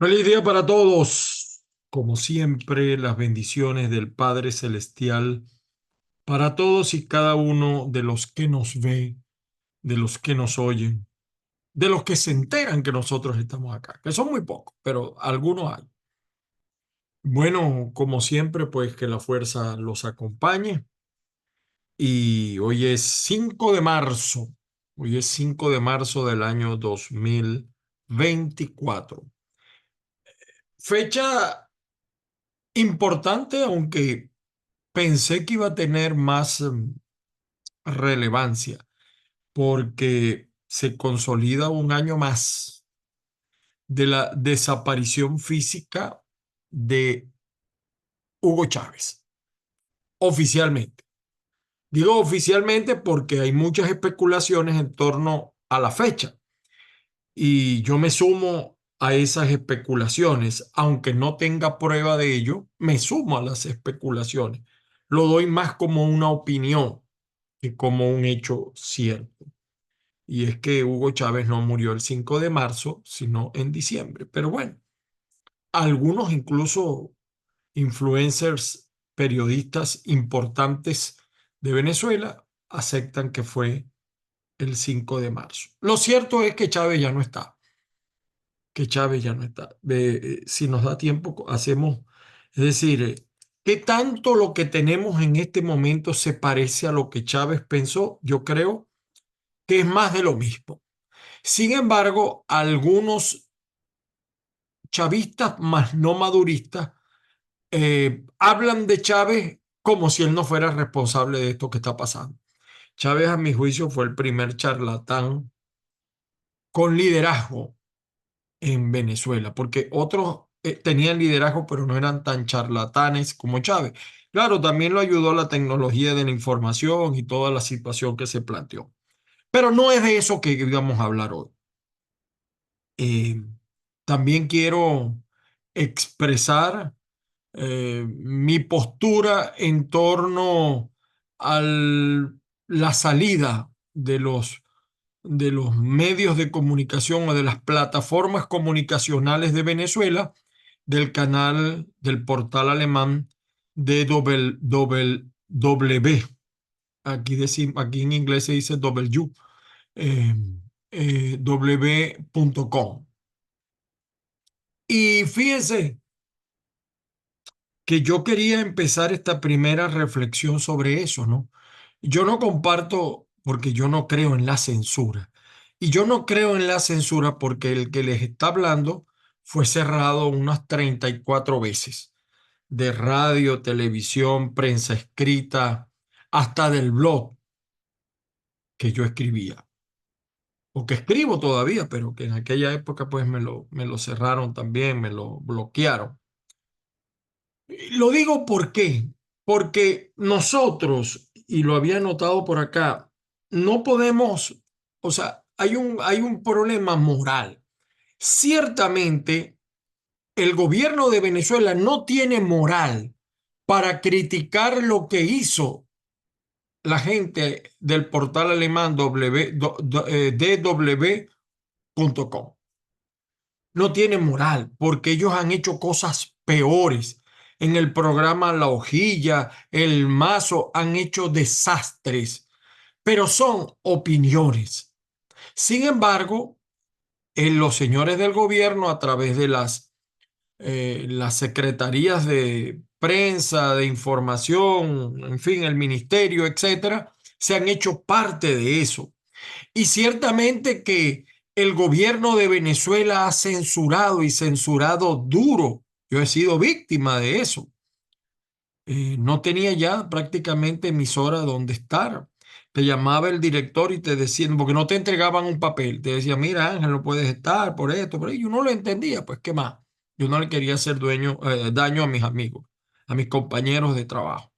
Feliz día para todos. Como siempre, las bendiciones del Padre Celestial para todos y cada uno de los que nos ve, de los que nos oyen, de los que se enteran que nosotros estamos acá, que son muy pocos, pero algunos hay. Bueno, como siempre, pues que la fuerza los acompañe. Y hoy es 5 de marzo. Hoy es 5 de marzo del año 2024. Fecha importante, aunque pensé que iba a tener más relevancia porque se consolida un año más de la desaparición física de Hugo Chávez, oficialmente. Digo oficialmente porque hay muchas especulaciones en torno a la fecha y yo me sumo a esas especulaciones, aunque no tenga prueba de ello, me sumo a las especulaciones. Lo doy más como una opinión que como un hecho cierto. Y es que Hugo Chávez no murió el 5 de marzo, sino en diciembre. Pero bueno, algunos incluso influencers, periodistas importantes de Venezuela aceptan que fue el 5 de marzo. Lo cierto es que Chávez ya no está, que Chávez ya no está. Si nos da tiempo, hacemos, es decir, ¿qué tanto lo que tenemos en este momento se parece a lo que Chávez pensó? Yo creo que es más de lo mismo. Sin embargo, algunos chavistas, más no maduristas, hablan de Chávez como si él no fuera responsable de esto que está pasando. Chávez, a mi juicio, fue el primer charlatán con liderazgo en Venezuela, porque otros tenían liderazgo, pero no eran tan charlatanes como Chávez. Claro, también lo ayudó la tecnología de la información y toda la situación que se planteó. Pero no es de eso que íbamos a hablar hoy. Eh, También quiero expresar mi postura en torno a la salida de los medios de comunicación o de las plataformas comunicacionales de Venezuela del canal del portal alemán DWW. Aquí en inglés se dice W, eh, w.com. Y fíjense que yo quería empezar esta primera reflexión sobre eso, ¿no? Yo no comparto porque yo no creo en la censura. Y yo no creo en la censura porque el que les está hablando fue cerrado unas 34 veces, de radio, televisión, prensa escrita, hasta del blog que yo escribía, o que escribo todavía, pero que en aquella época pues me lo cerraron también, me lo bloquearon. Lo digo ¿por qué? Porque nosotros, y lo había notado por acá, no podemos, o sea, hay un problema moral. Ciertamente, el gobierno de Venezuela no tiene moral para criticar lo que hizo la gente del portal alemán dw.com. No tienen moral porque ellos han hecho cosas peores. En el programa La Hojilla, El Mazo han hecho desastres, pero son opiniones. Sin embargo, los señores del gobierno, a través de las secretarías de prensa, de información, en fin, el ministerio, etcétera, se han hecho parte de eso. Y ciertamente que el gobierno de Venezuela ha censurado y censurado duro. Yo he sido víctima de eso. No tenía ya prácticamente emisora donde estar. Te llamaba el director y te decían, porque no te entregaban un papel, te decía, mira Ángel, no puedes estar por esto, por ello. Yo no lo entendía, pues qué más. Yo no le quería hacer daño a mis amigos, a mis compañeros de trabajo,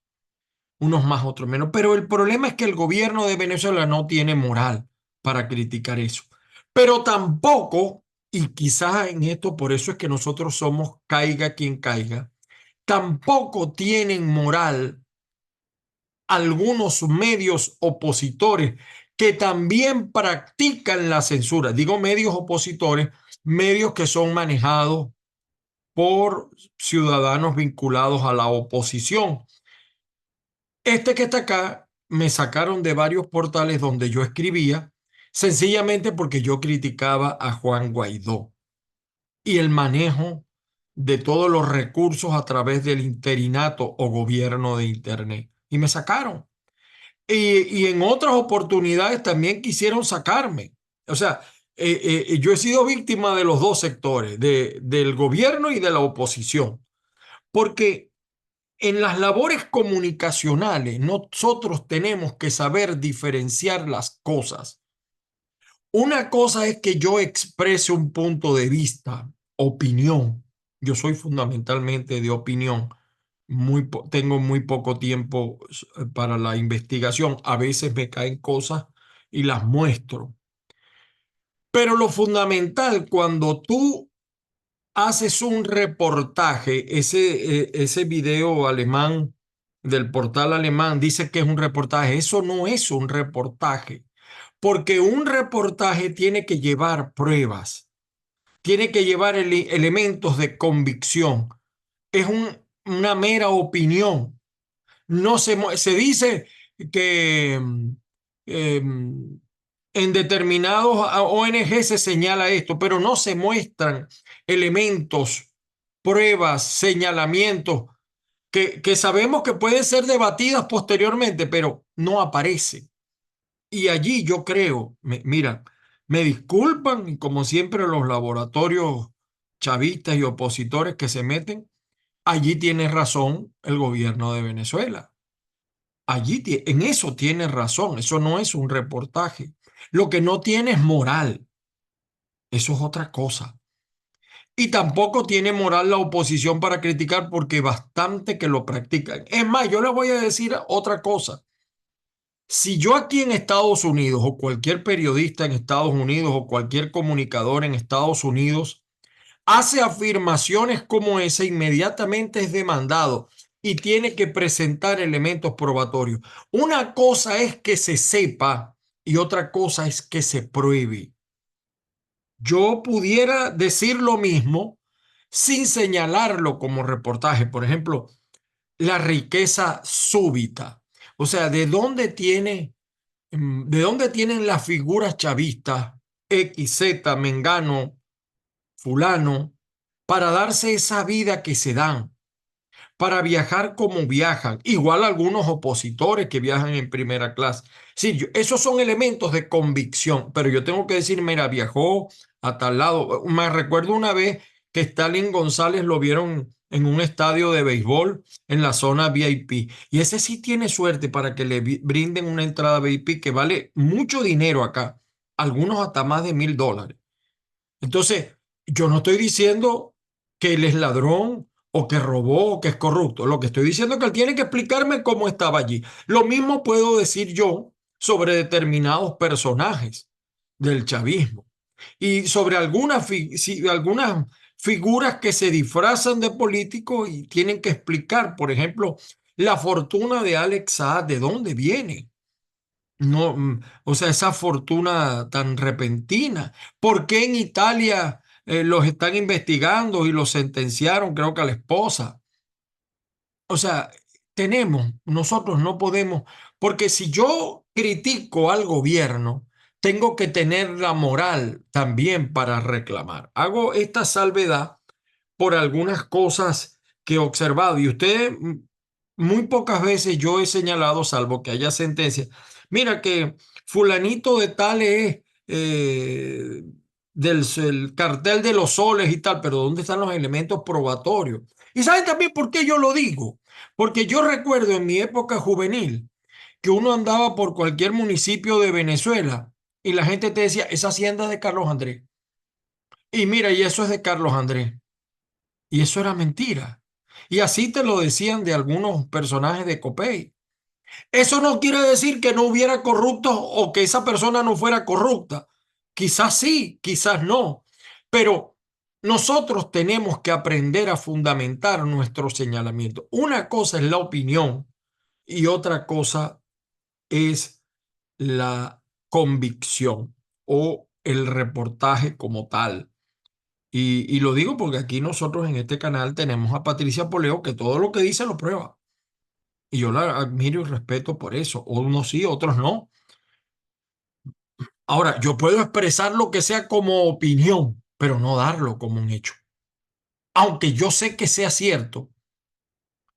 unos más, otros menos. Pero el problema es que el gobierno de Venezuela no tiene moral para criticar eso. Pero tampoco, y quizás en esto por eso es que nosotros somos caiga quien caiga, tampoco tienen moral algunos medios opositores que también practican la censura. Digo medios opositores, medios que son manejados. por ciudadanos vinculados a la oposición. Este que está acá me sacaron de varios portales donde yo escribía, sencillamente porque yo criticaba a Juan Guaidó y el manejo de todos los recursos a través del interinato o gobierno de Internet. Y me sacaron. Y en otras oportunidades también quisieron sacarme. O sea, yo he sido víctima de los dos sectores, del gobierno y de la oposición, porque en las labores comunicacionales nosotros tenemos que saber diferenciar las cosas. Una cosa es que yo exprese un punto de vista, opinión. Yo soy fundamentalmente de opinión. Tengo muy poco tiempo para la investigación. A veces me caen cosas y las muestro. Pero lo fundamental, cuando tú haces un reportaje, ese video alemán del portal alemán dice que es un reportaje. Eso no es un reportaje, porque un reportaje tiene que llevar pruebas, tiene que llevar elementos de convicción. Es una mera opinión. No se dice que en determinados ONG se señala esto, pero no se muestran elementos, pruebas, señalamientos que sabemos que pueden ser debatidas posteriormente, pero no aparece. Y allí yo creo, mira, me disculpan, y como siempre los laboratorios chavistas y opositores que se meten, allí tiene razón el gobierno de Venezuela. En eso tiene razón, eso no es un reportaje. Lo que no tiene es moral, eso es otra cosa. Y tampoco tiene moral la oposición para criticar porque bastante que lo practican. Es más, yo les voy a decir otra cosa. Si yo aquí en Estados Unidos o cualquier periodista en Estados Unidos o cualquier comunicador en Estados Unidos hace afirmaciones como esa, inmediatamente es demandado y tiene que presentar elementos probatorios. Una cosa es que se sepa y otra cosa es que se pruebe. Yo pudiera decir lo mismo sin señalarlo como reportaje. Por ejemplo, la riqueza súbita. O sea, ¿de dónde tienen las figuras chavistas X, Z, Mengano, fulano, para darse esa vida que se dan, para viajar como viajan? Igual algunos opositores que viajan en primera clase. Sí, esos son elementos de convicción, pero yo tengo que decir, mira, viajó a tal lado. Me recuerdo una vez que Stalin González lo vieron en un estadio de béisbol en la zona VIP. Y ese sí tiene suerte para que le brinden una entrada VIP que vale mucho dinero acá, algunos hasta más de $1000. Entonces, yo no estoy diciendo que él es ladrón o que robó o que es corrupto. Lo que estoy diciendo es que él tiene que explicarme cómo estaba allí. Lo mismo puedo decir yo sobre determinados personajes del chavismo y sobre algunas figuras que se disfrazan de políticos y tienen que explicar, por ejemplo, la fortuna de Alex Saad, ¿de dónde viene? No, o sea, esa fortuna tan repentina. ¿Por qué en Italia los están investigando y los sentenciaron, creo que a la esposa? O sea, nosotros no podemos, porque si yo critico al gobierno, tengo que tener la moral también para reclamar. Hago esta salvedad por algunas cosas que he observado. Y usted, muy pocas veces yo he señalado, salvo que haya sentencia, mira que fulanito de tal es el cartel de los soles y tal, pero ¿dónde están los elementos probatorios? ¿Y saben también por qué yo lo digo? Porque yo recuerdo en mi época juvenil que uno andaba por cualquier municipio de Venezuela y la gente te decía, esa hacienda es de Carlos Andrés. Y mira, y eso es de Carlos Andrés. Y eso era mentira. Y así te lo decían de algunos personajes de Copey. Eso no quiere decir que no hubiera corruptos o que esa persona no fuera corrupta. Quizás sí, quizás no. Pero nosotros tenemos que aprender a fundamentar nuestro señalamiento. Una cosa es la opinión y otra cosa es la convicción o el reportaje como tal. Y lo digo porque aquí nosotros en este canal tenemos a Patricia Poleo que todo lo que dice lo prueba. Y yo la admiro y respeto por eso. Unos sí, otros no. Ahora, yo puedo expresar lo que sea como opinión, pero no darlo como un hecho. Aunque yo sé que sea cierto,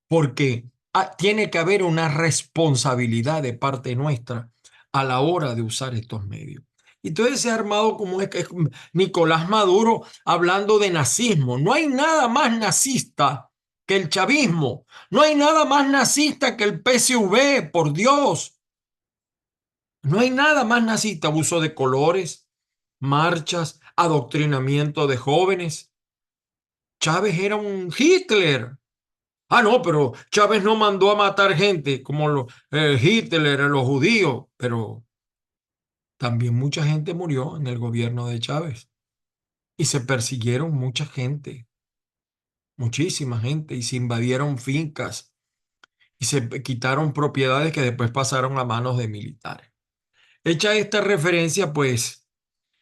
porque tiene que haber una responsabilidad de parte nuestra a la hora de usar estos medios. Y entonces se ha armado como es que es Nicolás Maduro hablando de nazismo. No hay nada más nazista que el chavismo. No hay nada más nazista que el PSV, por Dios. No hay nada más nazista. Abuso de colores, marchas, adoctrinamiento de jóvenes. Chávez era un Hitler. Ah, no, pero Chávez no mandó a matar gente como Hitler, los judíos, pero también mucha gente murió en el gobierno de Chávez y se persiguieron mucha gente, muchísima gente, y se invadieron fincas y se quitaron propiedades que después pasaron a manos de militares. Hecha esta referencia, pues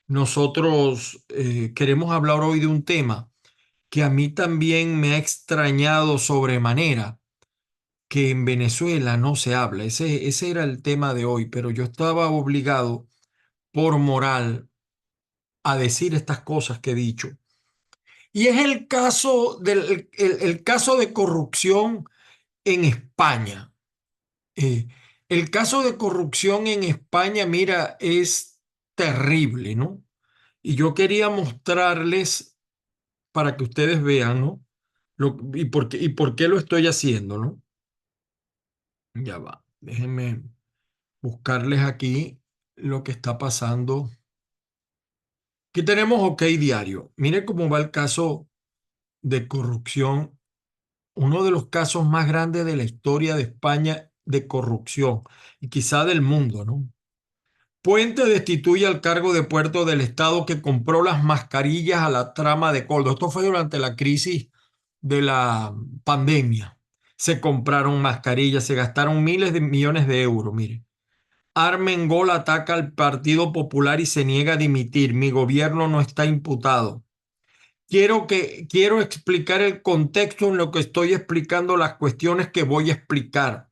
nosotros queremos hablar hoy de un tema que a mí también me ha extrañado sobremanera que en Venezuela no se habla. Ese era el tema de hoy, pero yo estaba obligado por moral a decir estas cosas que he dicho. Y es el caso el caso de corrupción en España. Eh, el caso de corrupción en España, mira, es terrible, ¿no? Y yo quería mostrarles para que ustedes vean, ¿no? Y por qué lo estoy haciendo, ¿no? Ya va, déjenme buscarles aquí lo que está pasando. Aquí tenemos OK Diario. Mire cómo va el caso de corrupción, uno de los casos más grandes de la historia de España de corrupción y quizá del mundo, ¿no? Puente destituye al cargo de puerto del Estado que compró las mascarillas a la trama de Coldo. Esto fue durante la crisis de la pandemia. Se compraron mascarillas, se gastaron miles de millones de euros, mire. Armengol ataca al Partido Popular y se niega a dimitir. Mi gobierno no está imputado. Quiero explicar el contexto en lo que estoy explicando las cuestiones que voy a explicar.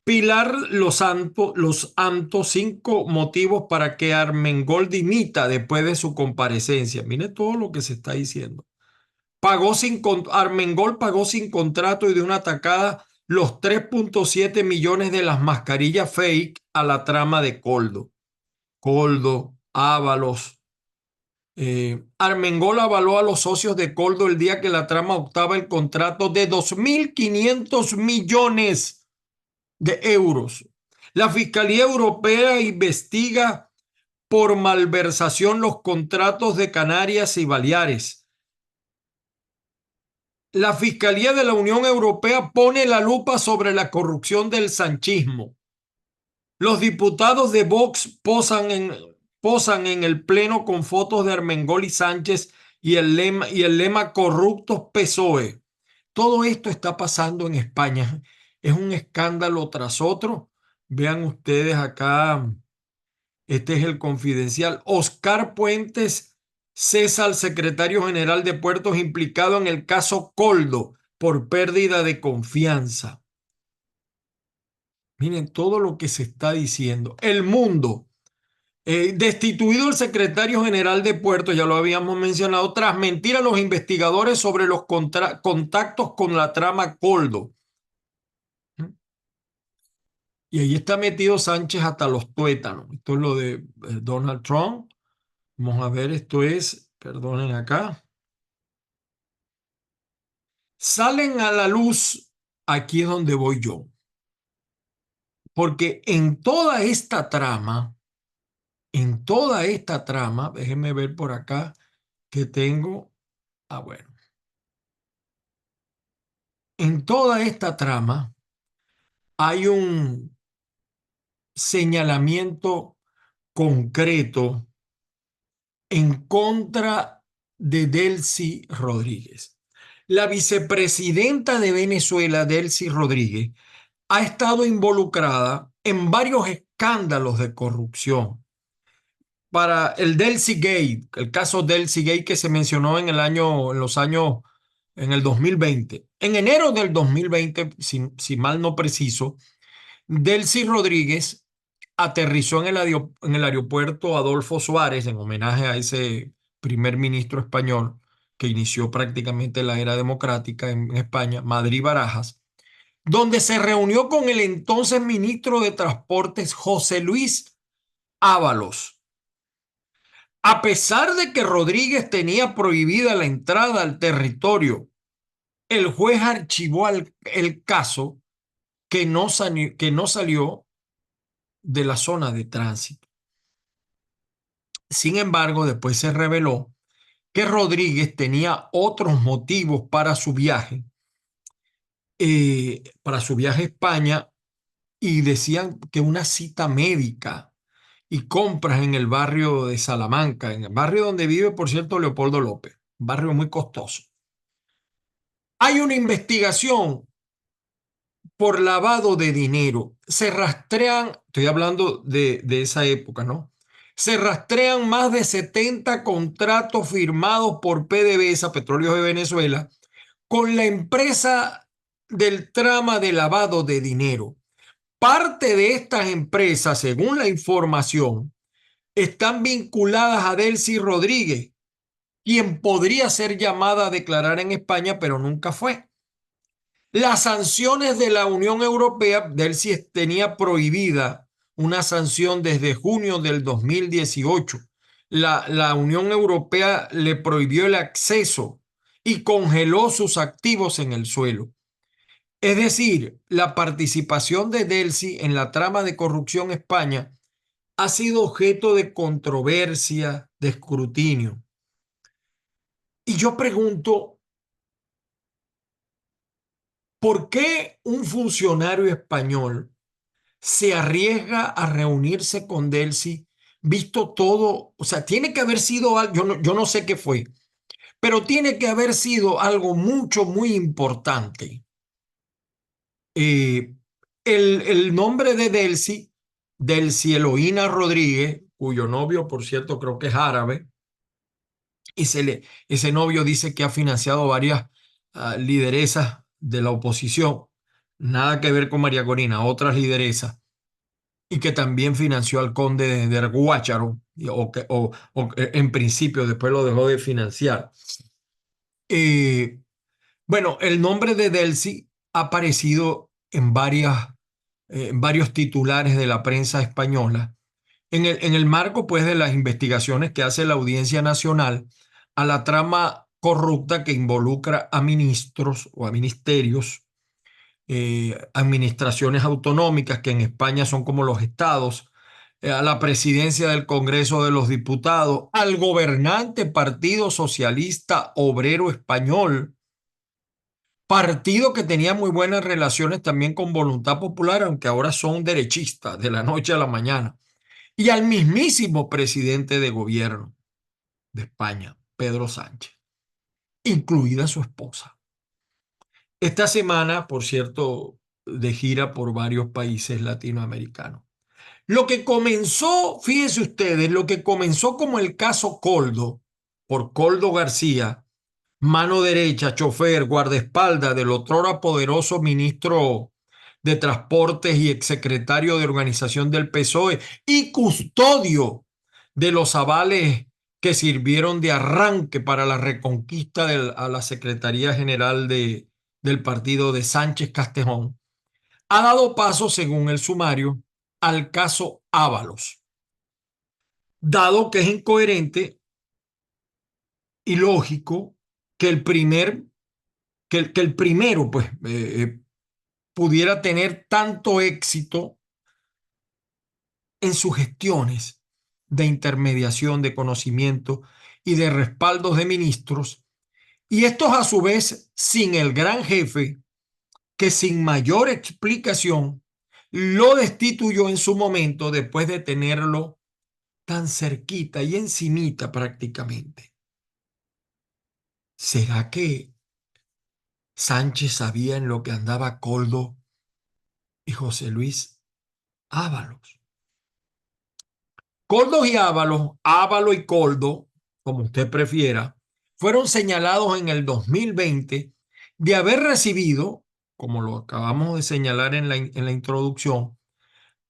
Pilar Los Santos, 5 motivos para que Armengol dimita después de su comparecencia. Mire todo lo que se está diciendo. Armengol pagó sin contrato y de una tacada los 3,7 millones de las mascarillas fake a la trama de Coldo. Coldo, Ábalos. Armengol avaló a los socios de Coldo el día que la trama optaba el contrato de 2.500 millones de euros. La Fiscalía Europea investiga por malversación los contratos de Canarias y Baleares. La Fiscalía de la Unión Europea pone la lupa sobre la corrupción del sanchismo. Los diputados de Vox posan en el pleno con fotos de Armengol y Sánchez y el lema corruptos PSOE. Todo esto está pasando en España. Es un escándalo tras otro. Vean ustedes acá, este es el Confidencial. Oscar Puentes cesa al secretario general de Puertos implicado en el caso Coldo por pérdida de confianza. Miren todo lo que se está diciendo. El Mundo. Destituido el secretario general de Puertos, ya lo habíamos mencionado, tras mentir a los investigadores sobre los contactos con la trama Coldo. Y ahí está metido Sánchez hasta los tuétanos. Esto es lo de Donald Trump. Vamos a ver, esto es, perdonen acá. Salen a la luz, aquí es donde voy yo. Porque en toda esta trama, déjenme ver por acá que tengo. Ah, bueno. En toda esta trama hay un señalamiento concreto en contra de Delcy Rodríguez. La vicepresidenta de Venezuela, Delcy Rodríguez, ha estado involucrada en varios escándalos de corrupción. para el Delcy Gate, el caso Delcy Gate que se mencionó en el 2020. En enero del 2020, si mal no preciso, Delcy Rodríguez aterrizó en el aeropuerto Adolfo Suárez en homenaje a ese primer ministro español que inició prácticamente la era democrática en España, Madrid Barajas, donde se reunió con el entonces ministro de Transportes José Luis Ábalos. A pesar de que Rodríguez tenía prohibida la entrada al territorio, el juez archivó el caso que no salió de la zona de tránsito. Sin embargo, después se reveló que Rodríguez tenía otros motivos para su viaje a España, y decían que una cita médica y compras en el barrio de Salamanca, en el barrio donde vive, por cierto, Leopoldo López, un barrio muy costoso. Hay una investigación por lavado de dinero. Se rastrean, estoy hablando de esa época, ¿no? Se rastrean más de 70 contratos firmados por PDVSA, Petróleos de Venezuela, con la empresa del trama de lavado de dinero. Parte de estas empresas, según la información, están vinculadas a Delcy Rodríguez, quien podría ser llamada a declarar en España, pero nunca fue. Las sanciones de la Unión Europea, Delcy tenía prohibida una sanción desde junio del 2018. La Unión Europea le prohibió el acceso y congeló sus activos en el suelo. Es decir, la participación de Delcy en la trama de corrupción en España ha sido objeto de controversia, de escrutinio. Y yo pregunto, ¿por qué un funcionario español se arriesga a reunirse con Delcy, visto todo? O sea, tiene que haber sido algo, yo no sé qué fue, pero tiene que haber sido algo muy importante. Eh, el nombre de Delcy Eloína Rodríguez, cuyo novio, por cierto, creo que es árabe, y ese novio dice que ha financiado varias lideresas de la oposición, nada que ver con María Corina, otras lideresas, y que también financió al conde de Guácharo, en principio después lo dejó de financiar. Eh, bueno, el nombre de Delcy ha aparecido en varios titulares de la prensa española, en el marco pues de las investigaciones que hace la Audiencia Nacional a la trama corrupta que involucra a ministros o a ministerios, administraciones autonómicas que en España son como los estados, a la presidencia del Congreso de los Diputados, al gobernante Partido Socialista Obrero Español, partido que tenía muy buenas relaciones también con Voluntad Popular, aunque ahora son derechistas de la noche a la mañana, y al mismísimo presidente de gobierno de España, Pedro Sánchez, incluida su esposa. Esta semana, por cierto, de gira por varios países latinoamericanos. Lo que comenzó, fíjense ustedes, lo que comenzó como el caso Coldo, por Coldo García, mano derecha, chofer, guardaespaldas del otrora poderoso ministro de Transportes y exsecretario de Organización del PSOE y custodio de los avales que sirvieron de arranque para la reconquista a la Secretaría General del partido de Sánchez Castejón, ha dado paso, según el sumario, al caso Ábalos, dado que es incoherente y lógico que que el primero pues pudiera tener tanto éxito en sus gestiones de intermediación, de conocimiento y de respaldos de ministros, y estos a su vez sin el gran jefe que sin mayor explicación lo destituyó en su momento después de tenerlo tan cerquita y encimita prácticamente. ¿Será que Sánchez sabía en lo que andaba Coldo y José Luis Ábalos? Koldo y Ábalos, Ávalo y Koldo, como usted prefiera, fueron señalados en el 2020 de haber recibido, como lo acabamos de señalar en la introducción,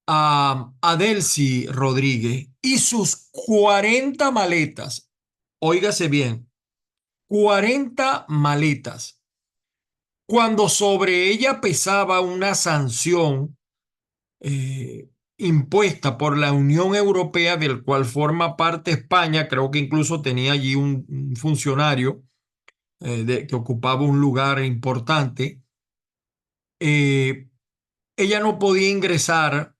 a Delcy Rodríguez y sus 40 maletas. Óigase bien, 40 maletas, cuando sobre ella pesaba una sanción impuesta por la Unión Europea, del cual forma parte España. Creo que incluso tenía allí un funcionario que ocupaba un lugar importante. Eh, Ella no podía ingresar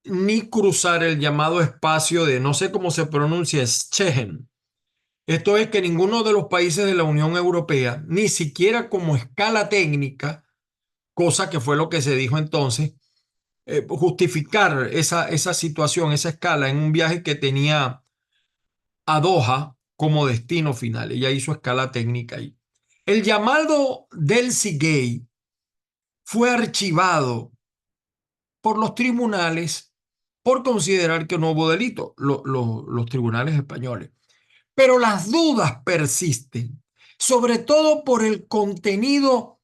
ni cruzar el llamado espacio de, no sé cómo se pronuncia, Schengen. Esto es que ninguno de los países de la Unión Europea, ni siquiera como escala técnica, cosa que fue lo que se dijo entonces, justificar esa situación, esa escala en un viaje que tenía a Doha como destino final. Ella hizo escala técnica ahí. El llamado Delcy Gay fue archivado por los tribunales por considerar que no hubo delito, los tribunales españoles. Pero las dudas persisten, sobre todo por el contenido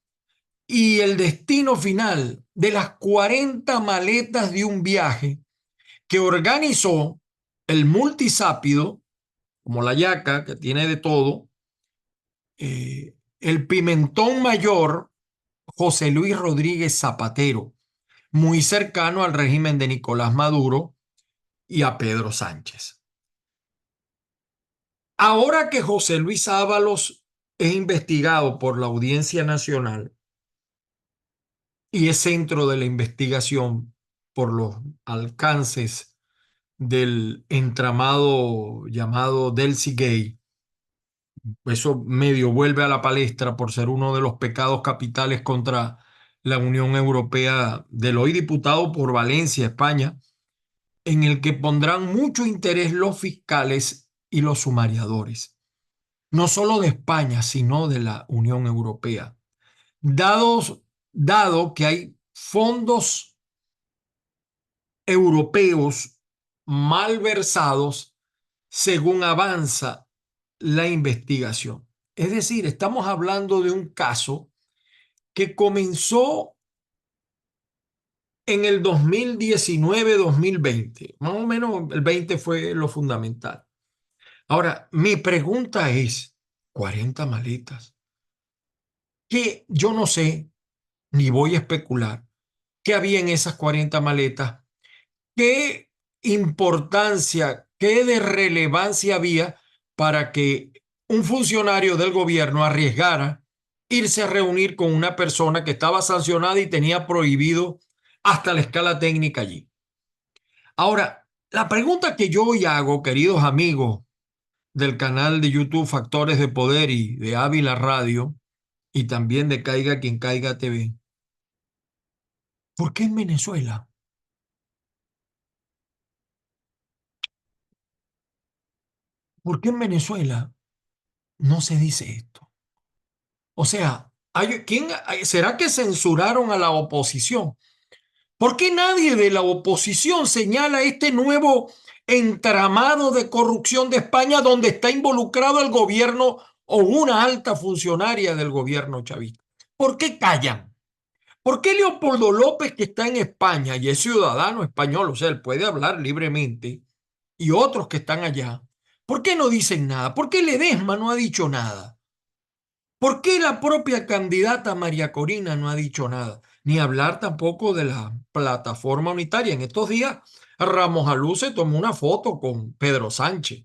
y el destino final de las 40 maletas de un viaje que organizó el multisápido, como la yaca, que tiene de todo, el pimentón mayor José Luis Rodríguez Zapatero, muy cercano al régimen de Nicolás Maduro y a Pedro Sánchez. Ahora que José Luis Ábalos es investigado por la Audiencia Nacional y es centro de la investigación por los alcances del entramado llamado Delcy Gay, eso medio vuelve a la palestra por ser uno de los pecados capitales contra la Unión Europea del hoy diputado por Valencia, España, en el que pondrán mucho interés los fiscales y los sumariadores, no solo de España, sino de la Unión Europea, dado que hay fondos europeos malversados según avanza la investigación. Es decir, estamos hablando de un caso que comenzó en el 2019-2020, más o menos el 20 fue lo fundamental. Ahora, mi pregunta es, 40 maletas, que yo no sé, ni voy a especular, qué había en esas 40 maletas, qué importancia, qué de relevancia había para que un funcionario del gobierno arriesgara irse a reunir con una persona que estaba sancionada y tenía prohibido hasta la escala técnica allí. Ahora, la pregunta que yo hoy hago, queridos amigos del canal de YouTube Factores de Poder y de Ávila Radio, y también de Caiga Quien Caiga TV, ¿por qué en Venezuela? ¿Por qué en Venezuela no se dice esto? O sea, ¿será que censuraron a la oposición? ¿Por qué nadie de la oposición señala este nuevo entramado de corrupción de España donde está involucrado el gobierno o una alta funcionaria del gobierno chavista? ¿Por qué callan? ¿Por qué Leopoldo López, que está en España y es ciudadano español, o sea, él puede hablar libremente, y otros que están allá, por qué no dicen nada? ¿Por qué Ledesma no ha dicho nada? ¿Por qué la propia candidata María Corina no ha dicho nada? Ni hablar tampoco de la plataforma unitaria. En estos días, Ramos Alú se tomó una foto con Pedro Sánchez.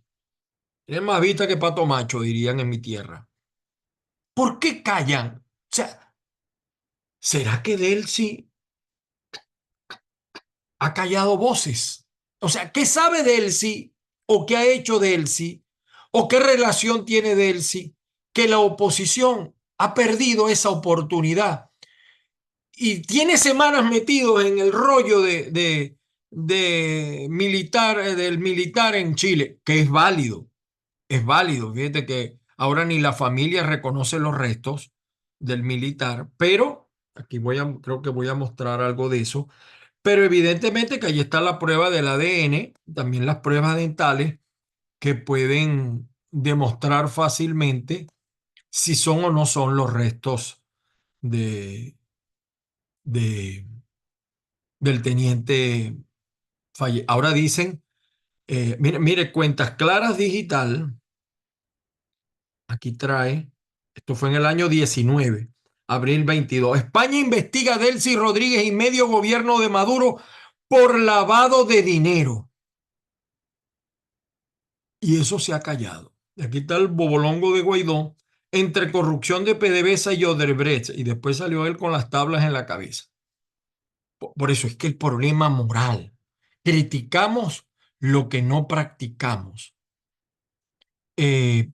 Tiene más vista que pato macho, dirían en mi tierra. ¿Por qué callan? O sea, ¿será que Delcy ha callado voces? O sea, ¿qué sabe Delcy o qué ha hecho Delcy o qué relación tiene Delcy que la oposición ha perdido esa oportunidad y tiene semanas metidos en el rollo de militar, del militar en Chile, que es válido, es válido. Fíjate que ahora ni la familia reconoce los restos del militar, pero aquí creo que voy a mostrar algo de eso. Pero evidentemente que ahí está la prueba del ADN, también las pruebas dentales que pueden demostrar fácilmente si son o no son los restos de, de- del teniente Ahora dicen, mire, Cuentas Claras Digital, aquí trae, esto fue en el año 19, abril 22. España investiga a Delcy Rodríguez y medio gobierno de Maduro por lavado de dinero. Y eso se ha callado. Y aquí está el bobolongo de Guaidó entre corrupción de PDVSA y Odebrecht. Y después salió él con las tablas en la cabeza. Por eso es que el problema moral. Criticamos lo que no practicamos. Eh,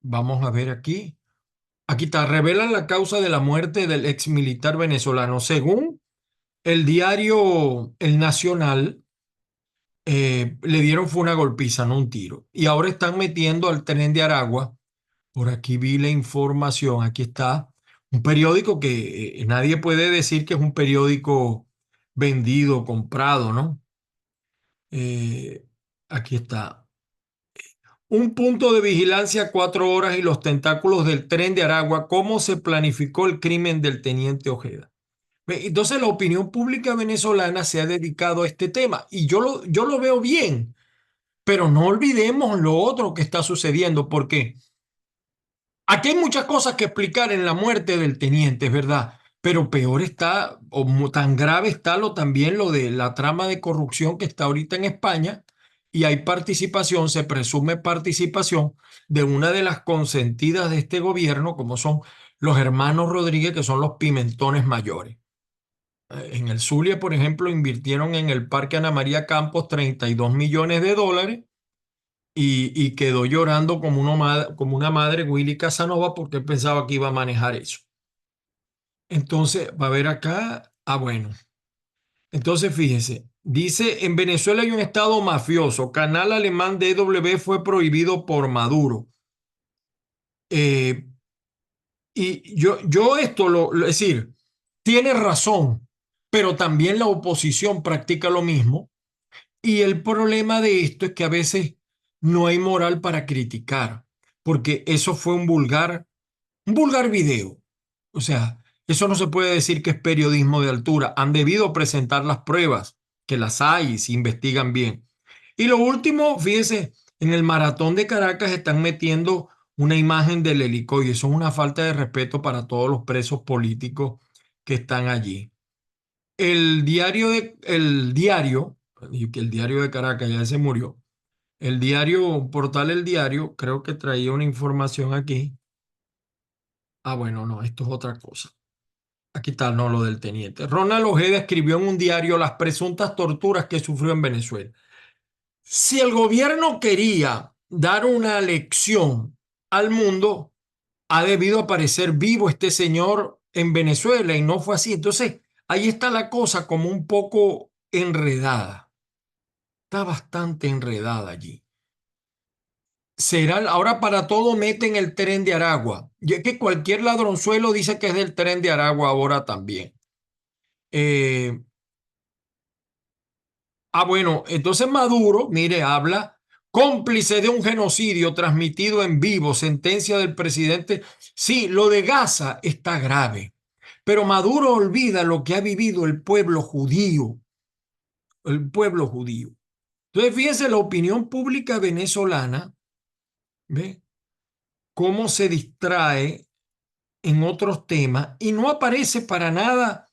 Vamos a ver aquí. Aquí está, revelan la causa de la muerte del ex militar venezolano. Según el diario El Nacional, le dieron fue una golpiza, no un tiro. Y ahora están metiendo al tren de Aragua. Por aquí vi la información. Aquí está un periódico que nadie puede decir que es un periódico vendido, comprado, ¿no? Eh, Aquí está. Un punto de vigilancia 4 horas y los tentáculos del tren de Aragua. ¿Cómo se planificó el crimen del teniente Ojeda? Entonces la opinión pública venezolana se ha dedicado a este tema y yo lo veo bien, pero no olvidemos lo otro que está sucediendo, porque aquí hay muchas cosas que explicar en la muerte del teniente, es verdad, pero peor está, tan grave está también lo de la trama de corrupción que está ahorita en España y hay participación, se presume participación de una de las consentidas de este gobierno, como son los hermanos Rodríguez, que son los pimentones mayores. En el Zulia, por ejemplo, invirtieron en el Parque Ana María Campos 32 millones de dólares y quedó llorando como una madre Willy Casanova porque él pensaba que iba a manejar eso. Entonces, va a ver acá, bueno, entonces fíjese, dice, en Venezuela hay un estado mafioso, canal alemán DW fue prohibido por Maduro. Eh, y yo esto, es decir, tiene razón, pero también la oposición practica lo mismo. Y el problema de esto es que a veces no hay moral para criticar, porque eso fue un vulgar video. O sea, eso no se puede decir que es periodismo de altura. Han debido presentar las pruebas, que las hay, y se investigan bien. Y lo último, fíjese, en el maratón de Caracas están metiendo una imagen del helicoide. Eso es una falta de respeto para todos los presos políticos que están allí. Y que el diario de Caracas ya se murió. El diario, portal El Diario, creo que traía una información aquí. Bueno, no, esto es otra cosa. Aquí está, no, lo del teniente. Ronald Ojeda escribió en un diario las presuntas torturas que sufrió en Venezuela. Si el gobierno quería dar una lección al mundo, ha debido aparecer vivo este señor en Venezuela y no fue así. Entonces, ahí está la cosa como un poco enredada. Está bastante enredada allí. Ahora para todo meten el tren de Aragua. Y es que cualquier ladronzuelo dice que es del tren de Aragua ahora también. Eh, bueno, entonces Maduro, mire, habla cómplice de un genocidio transmitido en vivo, sentencia del presidente. Sí, lo de Gaza está grave, pero Maduro olvida lo que ha vivido el pueblo judío. Entonces, fíjense la opinión pública venezolana, ¿ve? Cómo se distrae en otros temas y no aparece para nada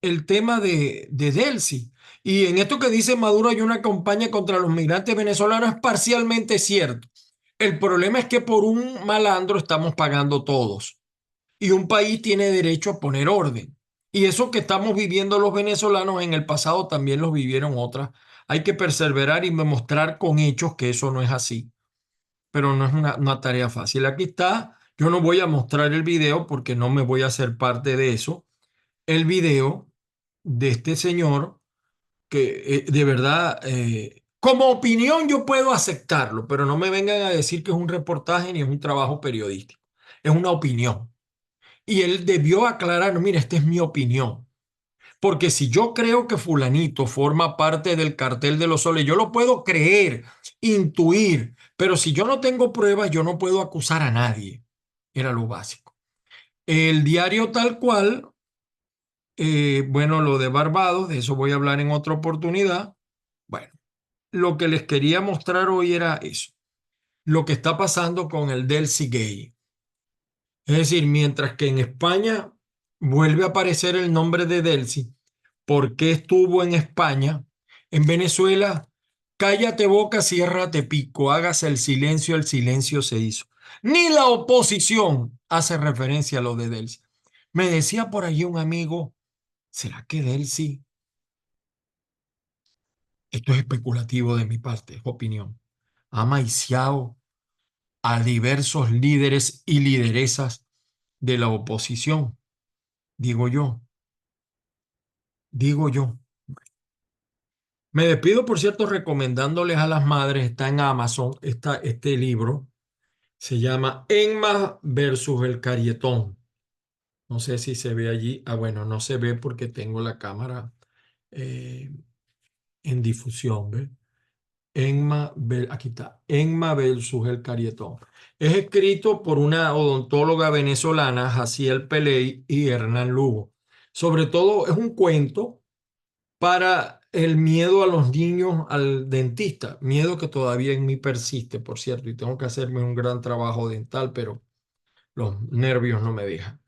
el tema de Delcy. Y en esto que dice Maduro hay una campaña contra los migrantes venezolanos es parcialmente cierto. El problema es que por un malandro estamos pagando todos y un país tiene derecho a poner orden. Y eso que estamos viviendo los venezolanos en el pasado también los vivieron otras. Hay que perseverar y demostrar con hechos que eso no es así, pero no es una tarea fácil. Aquí está, yo no voy a mostrar el video porque no me voy a hacer parte de eso. El video de este señor que de verdad, como opinión yo puedo aceptarlo, pero no me vengan a decir que es un reportaje ni es un trabajo periodístico. Es una opinión. Y él debió aclarar, mira, esta es mi opinión. Porque si yo creo que fulanito forma parte del cartel de los soles, yo lo puedo creer, intuir, pero si yo no tengo pruebas, yo no puedo acusar a nadie. Era lo básico. El diario tal cual, bueno, lo de Barbados, de eso voy a hablar en otra oportunidad. Bueno, lo que les quería mostrar hoy era eso, lo que está pasando con el Delcy Gay. Es decir, mientras que en España vuelve a aparecer el nombre de Delcy, ¿por qué estuvo en España? En Venezuela, cállate boca, ciérrate pico, hágase el silencio se hizo. Ni la oposición hace referencia a lo de Delcy. Me decía por allí un amigo, ¿será que Delcy? Esto es especulativo de mi parte, es opinión. Ha maiciado a diversos líderes y lideresas de la oposición, digo yo. Digo yo. Me despido, por cierto, recomendándoles a las madres, está en Amazon, este libro, se llama Enma versus el Carietón. No sé si se ve allí. Ah, bueno, no se ve porque tengo la cámara eh, en difusión, ¿ve? Aquí está, Enma versus el Carietón. Es escrito por una odontóloga venezolana, Jaciel Peley y Hernán Lugo. Sobre todo es un cuento para el miedo a los niños al dentista, miedo que todavía en mí persiste, por cierto, y tengo que hacerme un gran trabajo dental, pero los nervios no me dejan.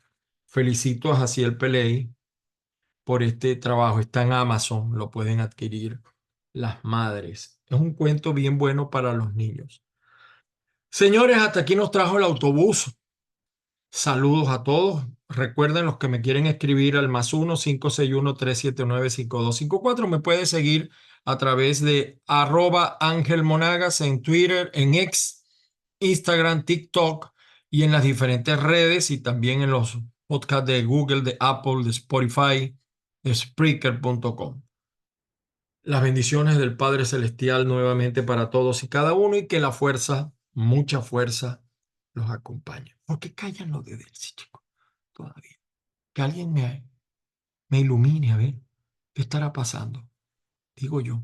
Felicito a Jaciel Peley por este trabajo, está en Amazon, lo pueden adquirir las madres. Es un cuento bien bueno para los niños. Señores, hasta aquí nos trajo el autobús. Saludos a todos. Recuerden los que me quieren escribir al +1 561 379 5254. Me puede seguir a través de @AngelMonagas en Twitter, en X, Instagram, TikTok y en las diferentes redes y también en los podcasts de Google, de Apple, de Spotify, de Spreaker.com. Las bendiciones del Padre Celestial nuevamente para todos y cada uno y que la fuerza, mucha fuerza, los acompañe. ¿Por qué callan los de Delcy, chicos? Todavía. Que alguien me ilumine a ver qué estará pasando. Digo yo.